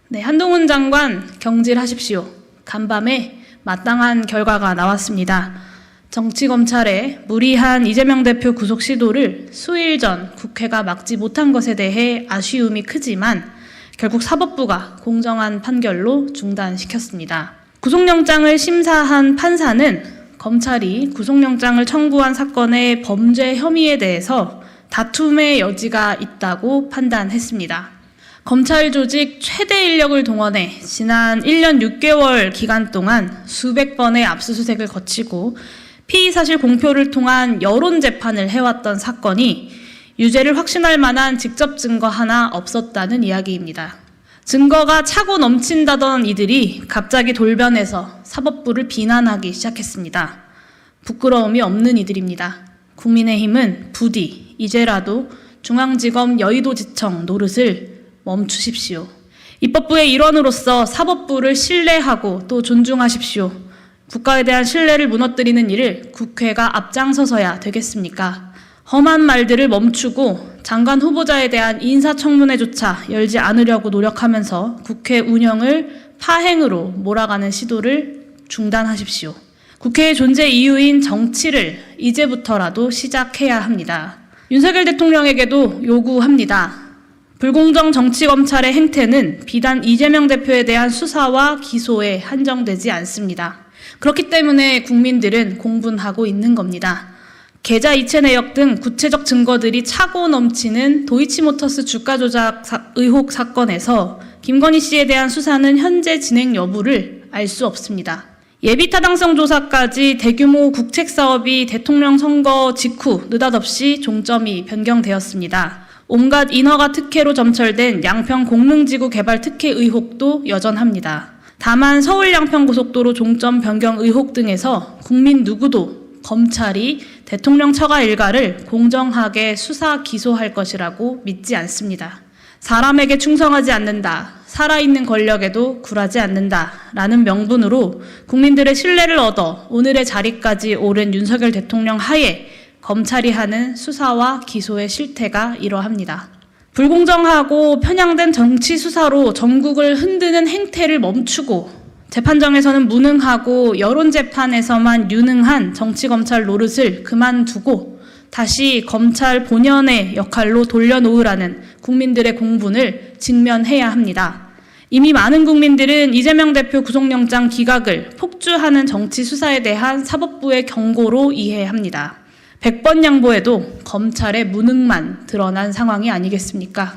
네, 한동훈 장관 경질하십시오. 간밤에 마땅한 결과가 나왔습니다. 정치검찰의 무리한 이재명 대표 구속 시도를 수일 전 국회가 막지 못한 것에 대해 아쉬움이 크지만 결국 사법부가 공정한 판결로 중단시켰습니다. 구속영장을 심사한 판사는 검찰이 구속영장을 청구한 사건의 범죄 혐의에 대해서 다툼의 여지가 있다고 판단했습니다. 검찰 조직 최대 인력을 동원해 지난 1년 6개월 기간 동안 수백 번의 압수수색을 거치고 피의사실 공표를 통한 여론재판을 해왔던 사건이 유죄를 확신할 만한 직접 증거 하나 없었다는 이야기입니다. 증거가 차고 넘친다던 이들이 갑자기 돌변해서 사법부를 비난하기 시작했습니다. 부끄러움이 없는 이들입니다. 국민의힘은 부디 이제라도 중앙지검 여의도지청 노릇을 멈추십시오. 입법부의 일원으로서 사법부를 신뢰하고 또 존중하십시오. 국가에 대한 신뢰를 무너뜨리는 일을 국회가 앞장서서야 되겠습니까? 험한 말들을 멈추고 장관 후보자에 대한 인사청문회조차 열지 않으려고 노력하면서 국회 운영을 파행으로 몰아가는 시도를 중단하십시오. 국회의 존재 이유인 정치를 이제부터라도 시작해야 합니다. 윤석열 대통령에게도 요구합니다. 불공정 정치검찰의 행태는 비단 이재명 대표에 대한 수사와 기소에 한정되지 않습니다. 그렇기 때문에 국민들은 공분하고 있는 겁니다. 계좌 이체 내역 등 구체적 증거들이 차고 넘치는 도이치모터스 주가 조작 의혹 사건에서 김건희 씨에 대한 수사는 현재 진행 여부를 알 수 없습니다. 예비 타당성 조사까지 대규모 국책 사업이 대통령 선거 직후 느닷없이 종점이 변경되었습니다. 온갖 인허가 특혜로 점철된 양평 공릉지구 개발 특혜 의혹도 여전합니다. 다만 서울 양평고속도로 종점 변경 의혹 등에서 국민 누구도 검찰이 대통령 처가 일가를 공정하게 수사 기소할 것이라고 믿지 않습니다. 사람에게 충성하지 않는다, 살아있는 권력에도 굴하지 않는다 라는 명분으로 국민들의 신뢰를 얻어 오늘의 자리까지 오른 윤석열 대통령 하에 검찰이 하는 수사와 기소의 실태가 이러합니다. 불공정하고 편향된 정치 수사로 전국을 흔드는 행태를 멈추고 재판정에서는 무능하고 여론재판에서만 유능한 정치검찰 노릇을 그만두고 다시 검찰 본연의 역할로 돌려놓으라는 국민들의 공분을 직면해야 합니다. 이미 많은 국민들은 이재명 대표 구속영장 기각을 폭주하는 정치 수사에 대한 사법부의 경고로 이해합니다. 100번 양보해도 검찰의 무능만 드러난 상황이 아니겠습니까?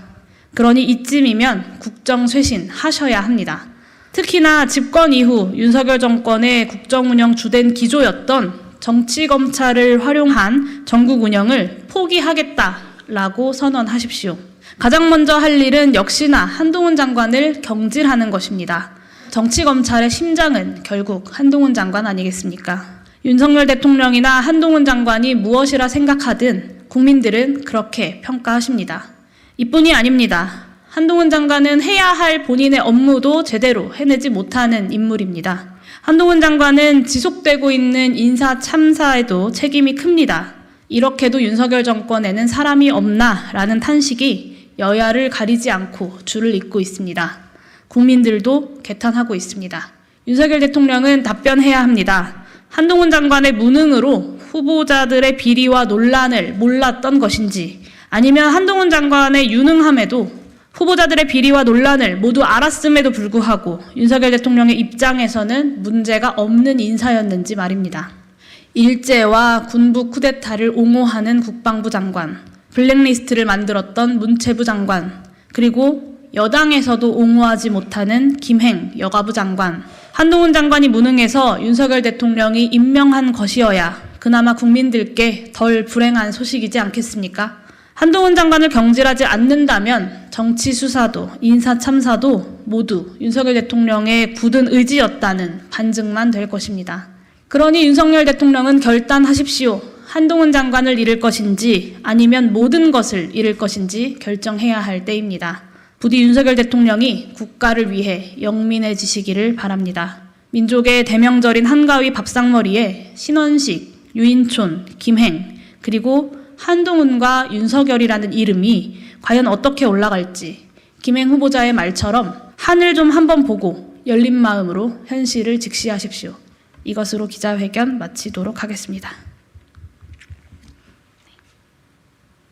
그러니 이쯤이면 국정쇄신 하셔야 합니다. 특히나 집권 이후 윤석열 정권의 국정운영 주된 기조였던 정치검찰을 활용한 전국 운영을 포기하겠다라고 선언하십시오. 가장 먼저 할 일은 역시나 한동훈 장관을 경질하는 것입니다. 정치검찰의 심장은 결국 한동훈 장관 아니겠습니까? 윤석열 대통령이나 한동훈 장관이 무엇이라 생각하든 국민들은 그렇게 평가하십니다. 이뿐이 아닙니다. 한동훈 장관은 해야 할 본인의 업무도 제대로 해내지 못하는 인물입니다. 한동훈 장관은 지속되고 있는 인사 참사에도 책임이 큽니다. 이렇게도 윤석열 정권에는 사람이 없나라는 탄식이 여야를 가리지 않고 줄을 잇고 있습니다. 국민들도 개탄하고 있습니다. 윤석열 대통령은 답변해야 합니다. 한동훈 장관의 무능으로 후보자들의 비리와 논란을 몰랐던 것인지 아니면 한동훈 장관의 유능함에도 후보자들의 비리와 논란을 모두 알았음에도 불구하고 윤석열 대통령의 입장에서는 문제가 없는 인사였는지 말입니다. 일제와 군부 쿠데타를 옹호하는 국방부 장관, 블랙리스트를 만들었던 문체부 장관, 그리고 여당에서도 옹호하지 못하는 김행 여가부 장관, 한동훈 장관이 무능해서 윤석열 대통령이 임명한 것이어야 그나마 국민들께 덜 불행한 소식이지 않겠습니까? 한동훈 장관을 경질하지 않는다면 정치 수사도 인사 참사도 모두 윤석열 대통령의 굳은 의지였다는 반증만 될 것입니다. 그러니 윤석열 대통령은 결단하십시오. 한동훈 장관을 잃을 것인지 아니면 모든 것을 잃을 것인지 결정해야 할 때입니다. 부디 윤석열 대통령이 국가를 위해 영민해지시기를 바랍니다. 민족의 대명절인 한가위 밥상머리에 신원식, 유인촌, 김행, 그리고 한동훈과 윤석열이라는 이름이 과연 어떻게 올라갈지 김행 후보자의 말처럼 하늘 좀 한번 보고 열린 마음으로 현실을 직시하십시오. 이것으로 기자회견 마치도록 하겠습니다.